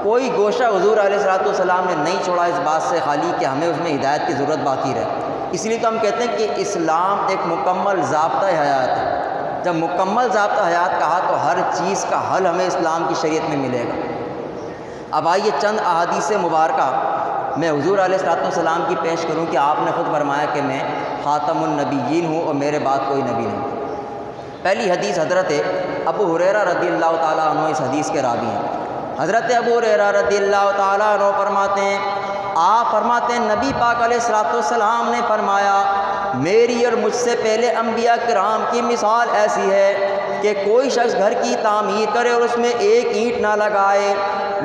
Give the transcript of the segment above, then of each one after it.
کوئی گوشہ حضور علیہ الصلوۃ والسلام نے نہیں چھوڑا اس بات سے خالی کہ ہمیں اس میں ہدایت کی ضرورت باقی رہے. اس لیے تو ہم کہتے ہیں کہ اسلام ایک مکمل ضابطہ حیات ہے. جب مکمل ضابطہ حیات کہا تو ہر چیز کا حل ہمیں اسلام کی شریعت میں ملے گا. اب آئیے چند احادیث مبارکہ میں حضور علیہ الصلوۃ والسلام کی پیش کروں کہ آپ نے خود فرمایا کہ میں خاتم النبیین ہوں اور میرے بعد کوئی نبی نہیں. پہلی حدیث حضرت ابو ہریرہ رضی اللہ تعالیٰ عنہ اس حدیث کے راوی ہیں. حضرت ابو ہریرہ رضی اللہ تعالیٰ عنہ فرماتے ہیں، آپ فرماتے ہیں نبی پاک علیہ الصلوۃ والسلام نے فرمایا میری اور مجھ سے پہلے انبیاء کرام کی مثال ایسی ہے کہ کوئی شخص گھر کی تعمیر کرے اور اس میں ایک اینٹ نہ لگائے،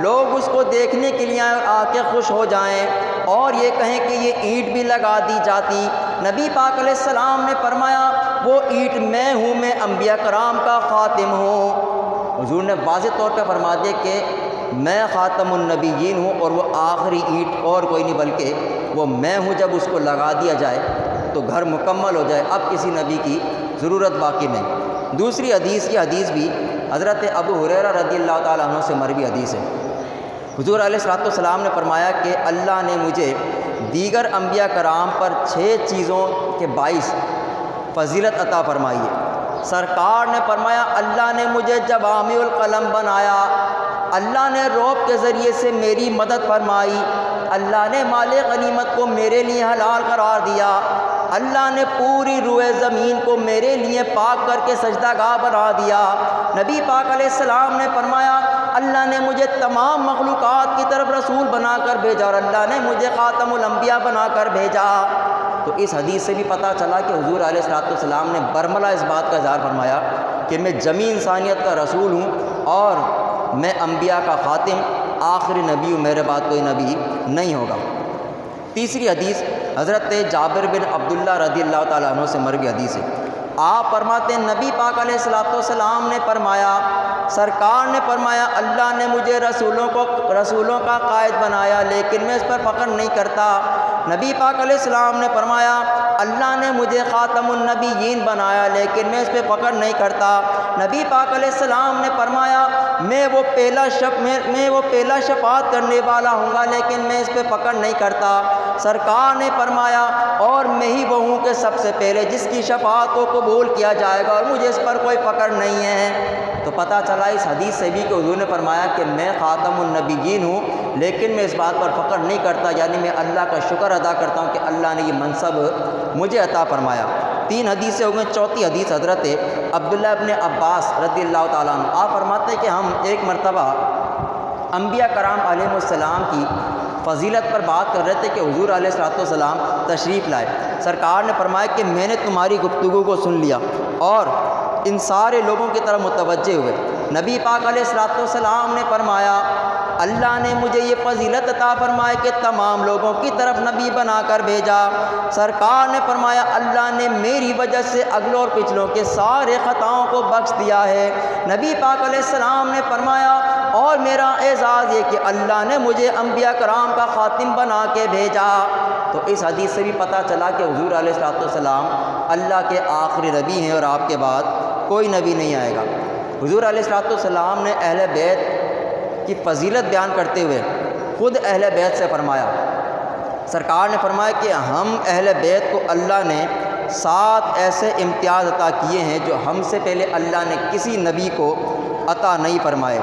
لوگ اس کو دیکھنے کے لیے آئیں اور آ کے خوش ہو جائیں اور یہ کہیں کہ یہ اینٹ بھی لگا دی جاتی. نبی پاک علیہ السلام نے فرمایا وہ اینٹ میں ہوں، میں انبیاء کرام کا خاتم ہوں. حضور نے واضح طور پہ فرما دیا کہ میں خاتم النبیین ہوں اور وہ آخری اینٹ اور کوئی نہیں بلکہ وہ میں ہوں. جب اس کو لگا دیا جائے تو گھر مکمل ہو جائے، اب کسی نبی کی ضرورت باقی نہیں. دوسری حدیث کی حدیث بھی حضرت ابو ہریرہ رضی اللہ تعالیٰ عنہ سے مروی حدیث ہے. حضور علیہ الصلوۃ والسلام نے فرمایا کہ اللہ نے مجھے دیگر انبیاء کرام پر 6 چیزوں کے باعث فضیلت عطا فرمائی ہے. سرکار نے فرمایا اللہ نے مجھے جوامع القلم بنایا، اللہ نے رعب کے ذریعے سے میری مدد فرمائی، اللہ نے مال غنیمت کو میرے لیے حلال قرار دیا، اللہ نے پوری روئے زمین کو میرے لیے پاک کر کے سجدہ گاہ بنا دیا. نبی پاک علیہ السلام نے فرمایا اللہ نے مجھے تمام مخلوقات کی طرف رسول بنا کر بھیجا اور اللہ نے مجھے خاتم الانبیاء بنا کر بھیجا. تو اس حدیث سے بھی پتہ چلا کہ حضور علیہ الصلوۃ والسلام نے برملا اس بات کا اظہار فرمایا کہ میں جمیع انسانیت کا رسول ہوں اور میں انبیاء کا خاتم آخری نبی ہوں، میرے بعد کوئی نبی نہیں ہوگا. تیسری حدیث حضرت جابر بن عبداللہ رضی اللہ تعالیٰ عنہ سے مروی حدیث ہے. آپ فرماتے ہیں نبی پاک علیہ الصلوۃ والسلام نے فرمایا سرکار نے فرمایا اللہ نے مجھے رسولوں کا قائد بنایا لیکن میں اس پر فخر نہیں کرتا. نبی پاک علیہ السلام نے فرمایا اللہ نے مجھے خاتم النبیین بنایا لیکن میں اس پہ فخر نہیں کرتا. نبی پاک علیہ السلام نے فرمایا میں وہ پہلا شفاعت کرنے والا ہوں گا لیکن میں اس پہ فخر نہیں کرتا. سرکار نے فرمایا اور میں ہی وہ ہوں کہ سب سے پہلے جس کی شفاعت کو قبول کیا جائے گا اور مجھے اس پر کوئی فخر نہیں ہے. تو پتہ چلا اس حدیث سے بھی کہ حضور نے فرمایا کہ میں خاتم النبیین ہوں لیکن میں اس بات پر فخر نہیں کرتا، یعنی میں اللہ کا شکر ادا کرتا ہوں کہ اللہ نے یہ منصب مجھے عطا فرمایا. 3 حدیثیں ہو گئیں. چوتھی حدیث حضرت عبداللہ ابن عباس رضی اللہ تعالیٰ عنہ آپ فرماتے ہیں کہ ہم ایک مرتبہ انبیاء کرام علیہ السلام کی فضیلت پر بات کر رہے تھے کہ حضور علیہ الصلوۃ والسلام تشریف لائے. سرکار نے فرمایا کہ میں نے تمہاری گفتگو کو سن لیا اور ان سارے لوگوں کی طرف متوجہ ہوئے. نبی پاک علیہ الصلوۃ والسلام نے فرمایا اللہ نے مجھے یہ فضیلت عطا فرمائے کہ تمام لوگوں کی طرف نبی بنا کر بھیجا. سرکار نے فرمایا اللہ نے میری وجہ سے اگلوں اور پچھلوں کے سارے خطاؤں کو بخش دیا ہے. نبی پاک علیہ السلام نے فرمایا اور میرا اعزاز یہ کہ اللہ نے مجھے انبیاء کرام کا خاتم بنا کے بھیجا. تو اس حدیث سے بھی پتہ چلا کہ حضور علیہ الصلوۃ والسلام اللہ کے آخری نبی ہیں اور آپ کے بعد کوئی نبی نہیں آئے گا. حضور علیہ الصلوۃ والسلام نے اہل بیت کی فضیلت بیان کرتے ہوئے خود اہل بیت سے فرمایا. سرکار نے فرمایا کہ ہم اہل بیت کو اللہ نے 7 ایسے امتیاز عطا کیے ہیں جو ہم سے پہلے اللہ نے کسی نبی کو عطا نہیں فرمائے.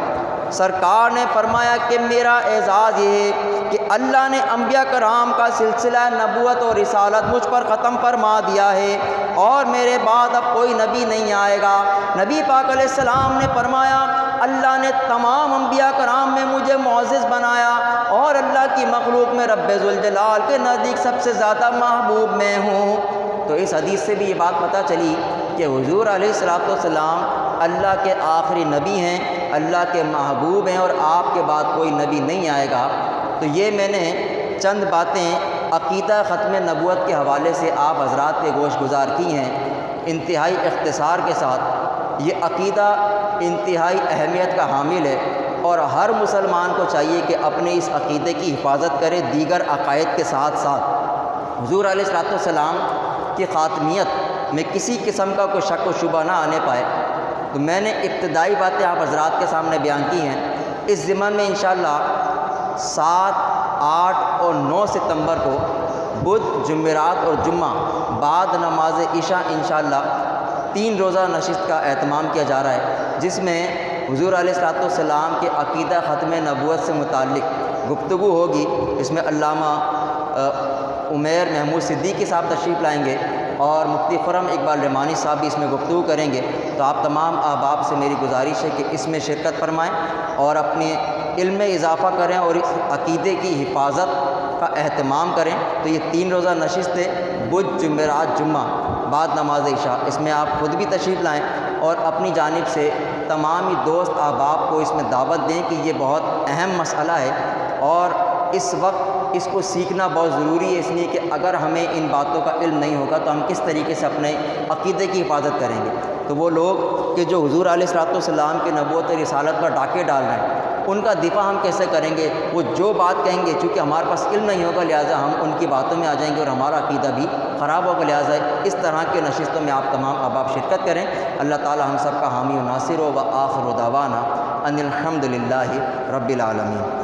سرکار نے فرمایا کہ میرا اعزاز یہ ہے کہ اللہ نے انبیاء کرام کا سلسلہ نبوت اور رسالت مجھ پر ختم فرما دیا ہے اور میرے بعد اب کوئی نبی نہیں آئے گا. نبی پاک علیہ السلام نے فرمایا اللہ نے تمام انبیاء کرام میں مجھے معزز بنایا اور اللہ کی مخلوق میں رب ذوالجلال کے نزدیک سب سے زیادہ محبوب میں ہوں. تو اس حدیث سے بھی یہ بات پتہ چلی کہ حضور علیہ الصلوۃ والسلام اللہ کے آخری نبی ہیں، اللہ کے محبوب ہیں اور آپ کے بعد کوئی نبی نہیں آئے گا. تو یہ میں نے چند باتیں عقیدہ ختم نبوت کے حوالے سے آپ حضرات کے گوش گزار کی ہیں انتہائی اختصار کے ساتھ. یہ عقیدہ انتہائی اہمیت کا حامل ہے اور ہر مسلمان کو چاہیے کہ اپنے اس عقیدے کی حفاظت کرے دیگر عقائد کے ساتھ ساتھ. حضور علیہ الصلوۃ والسلام کی خاتمیت میں کسی قسم کا کوئی شک و شبہ نہ آنے پائے، تو میں نے ابتدائی باتیں آپ حضرات کے سامنے بیان کی ہیں۔ اس ضمن میں انشاءاللہ 7، 8 اور 9 ستمبر کو بدھ، جمعرات اور جمعہ بعد نماز عشاء انشاءاللہ 3 روزہ نشست کا اہتمام کیا جا رہا ہے، جس میں حضور علیہ الصلوۃ والسلام کے عقیدہ ختم نبوت سے متعلق گفتگو ہوگی۔ اس میں علامہ عمیر محمود صدیقی صاحب تشریف لائیں گے اور مفتی خرم اقبال رحمانی صاحب بھی اس میں گفتگو کریں گے۔ تو آپ تمام احباب سے میری گزارش ہے کہ اس میں شرکت فرمائیں اور اپنے علم میں اضافہ کریں اور اس عقیدے کی حفاظت کا اہتمام کریں۔ تو یہ 3 روزہ نشست ہے، بدھ، جمعرات، جمعہ بعد نماز عشاء، اس میں آپ خود بھی تشریف لائیں اور اپنی جانب سے تمام ہی دوست احباب کو اس میں دعوت دیں کہ یہ بہت اہم مسئلہ ہے اور اس وقت اس کو سیکھنا بہت ضروری ہے، اس لیے کہ اگر ہمیں ان باتوں کا علم نہیں ہوگا تو ہم کس طریقے سے اپنے عقیدے کی حفاظت کریں گے۔ تو وہ لوگ کہ جو حضور علیہ الصلوۃ والسلام کے نبوت اور رسالت پر ڈاکے ڈال رہے ہیں، ان کا دفاع ہم کیسے کریں گے؟ وہ جو بات کہیں گے، چونکہ ہمارے پاس علم نہیں ہوگا لہٰذا ہم ان کی باتوں میں آ جائیں گے اور ہمارا عقیدہ بھی خراب ہوگا، لہٰذا اس طرح کے نشستوں میں آپ تمام احباب شرکت کریں۔ اللہ تعالی ہم سب کا حامی و ناصر ہو۔ وآخر دعوانا ان الحمد للہ رب العالمین۔